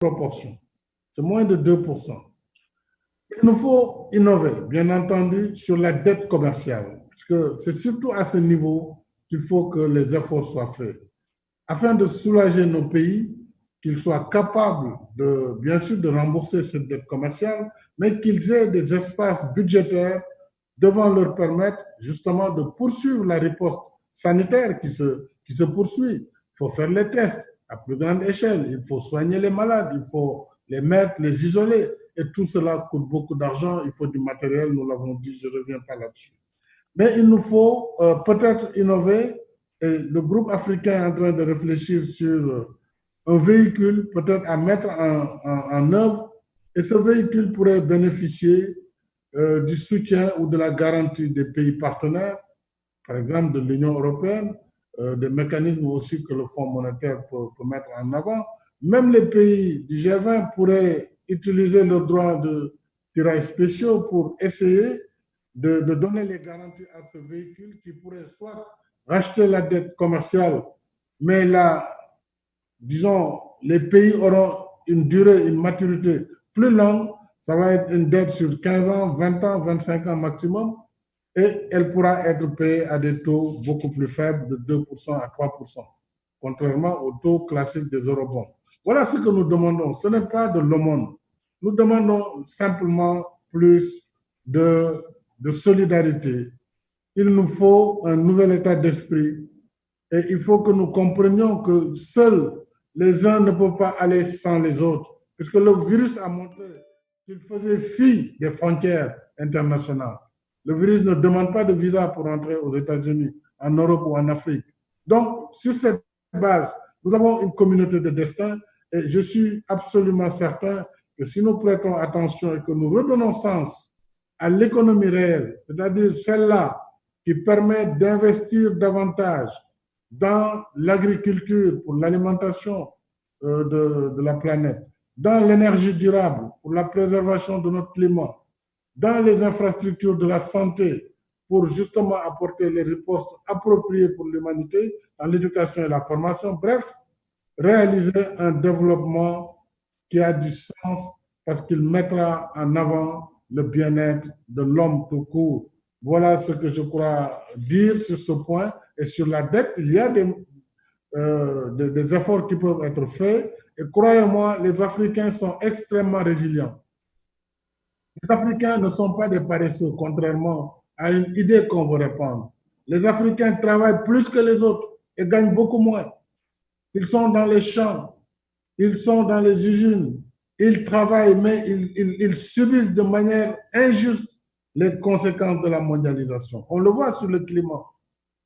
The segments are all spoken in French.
proportion. C'est moins de 2%. Il nous faut innover, bien entendu, sur la dette commerciale, parce que c'est surtout à ce niveau qu'il faut que les efforts soient faits, afin de soulager nos pays, qu'ils soient capables, bien sûr, de rembourser cette dette commerciale, mais qu'ils aient des espaces budgétaires devant leur permettre justement de poursuivre la riposte sanitaire qui se poursuit. Il faut faire les tests à plus grande échelle, il faut soigner les malades, il faut les mettre, les isoler. Et tout cela coûte beaucoup d'argent, il faut du matériel, nous l'avons dit, je ne reviens pas là-dessus. Mais il nous faut peut-être innover, et le groupe africain est en train de réfléchir sur un véhicule peut-être à mettre en œuvre, et ce véhicule pourrait bénéficier du soutien ou de la garantie des pays partenaires, par exemple de l'Union européenne, des mécanismes aussi que le Fonds monétaire peut mettre en avant. Même les pays du G20 pourraient utiliser leurs droits de tirage spéciaux pour essayer de donner les garanties à ce véhicule qui pourrait soit racheter la dette commerciale, mais là, disons, les pays auront une durée, une maturité plus longue. Ça va être une dette sur 15 ans, 20 ans, 25 ans maximum, et elle pourra être payée à des taux beaucoup plus faibles, de 2% à 3%, contrairement au taux classique des eurobonds. Voilà ce que nous demandons. Ce n'est pas de l'aumône. Nous demandons simplement plus de solidarité. Il nous faut un nouvel état d'esprit et il faut que nous comprenions que seuls les uns ne peuvent pas aller sans les autres, puisque le virus a montré qu'il faisait fi des frontières internationales. Le virus ne demande pas de visa pour entrer aux États-Unis, en Europe ou en Afrique. Donc, sur cette base, nous avons une communauté de destin et je suis absolument certain que si nous prêtons attention et que nous redonnons sens à l'économie réelle, c'est-à-dire celle-là qui permet d'investir davantage dans l'agriculture pour l'alimentation de la planète, dans l'énergie durable pour la préservation de notre climat, dans les infrastructures de la santé pour justement apporter les ripostes appropriées pour l'humanité, dans l'éducation et la formation, bref, réaliser un développement qui a du sens parce qu'il mettra en avant le bien-être de l'homme tout court. Voilà ce que je crois dire sur ce point. Et sur la dette, il y a des efforts qui peuvent être faits. Et croyez-moi, les Africains sont extrêmement résilients. Les Africains ne sont pas des paresseux, contrairement à une idée qu'on veut répandre. Les Africains travaillent plus que les autres et gagnent beaucoup moins. Ils sont dans les champs, ils sont dans les usines, ils travaillent, mais ils subissent de manière injuste les conséquences de la mondialisation. On le voit sur le climat.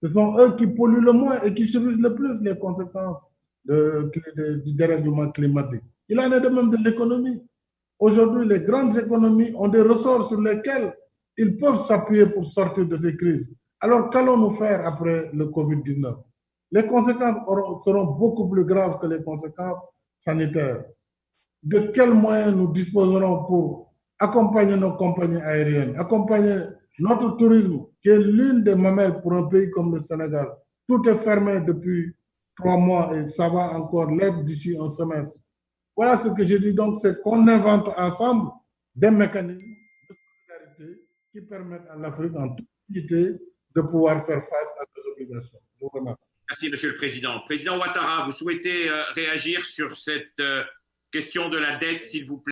Ce sont eux qui polluent le moins et qui subissent le plus les conséquences du dérèglement climatique. Il en est de même de l'économie. Aujourd'hui, les grandes économies ont des ressorts sur lesquels ils peuvent s'appuyer pour sortir de ces crises. Alors, qu'allons-nous faire après le Covid-19? Les conséquences seront beaucoup plus graves que les conséquences sanitaires. De quels moyens nous disposerons pour accompagner nos compagnies aériennes, accompagner notre tourisme, qui est l'une des mamelles pour un pays comme le Sénégal? Tout est fermé depuis 3 mois et ça va encore l'être d'ici un semestre. Voilà ce que je dis donc, c'est qu'on invente ensemble des mécanismes de solidarité qui permettent à l'Afrique en toute unité de pouvoir faire face à ces obligations. Je vous remercie. Merci, Monsieur le Président. Président Ouattara, vous souhaitez réagir sur cette question de la dette, s'il vous plaît?